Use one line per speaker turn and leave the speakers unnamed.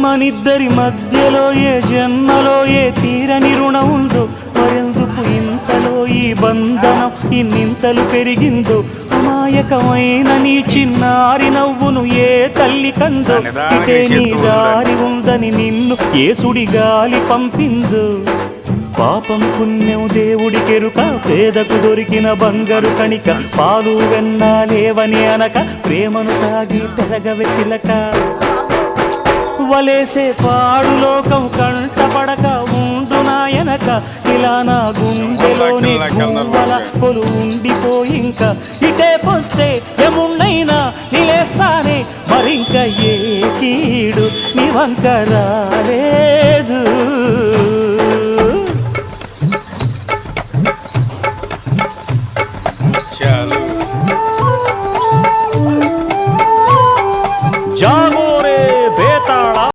మనిద్దరి మధ్యలో ఏ జన్మలో ఏ తీరని రుణం ఉందో, మరెందుకు ఇంతలో ఈ బంధనం ఇన్నింతలు పెరిగిందో. అమాయకమైన నీ చిన్నారి నవ్వును ఏ తల్లి కందో, ఇదే నీ దారి ఉందని నిన్ను యేసుడి గాలి పంపిందో. పాపం పుణ్యం దేవుడికెరుక, పేదకు దొరికిన బంగారు కణిక, పాలు వెన్నాలేవని అనక ప్రేమను తాగి పెరగవెసిలక. వలేసే పాడు లోకం కంటపడక ఉండు నాయనక, ఇలా నా గుండెలోని గువ్వల కొలు ఉండిపోయింక. ఇటే పోస్తే ఎమున్నైనా నిలేస్తానే, మరింక ఏ కీడు నీ వంకరాలే.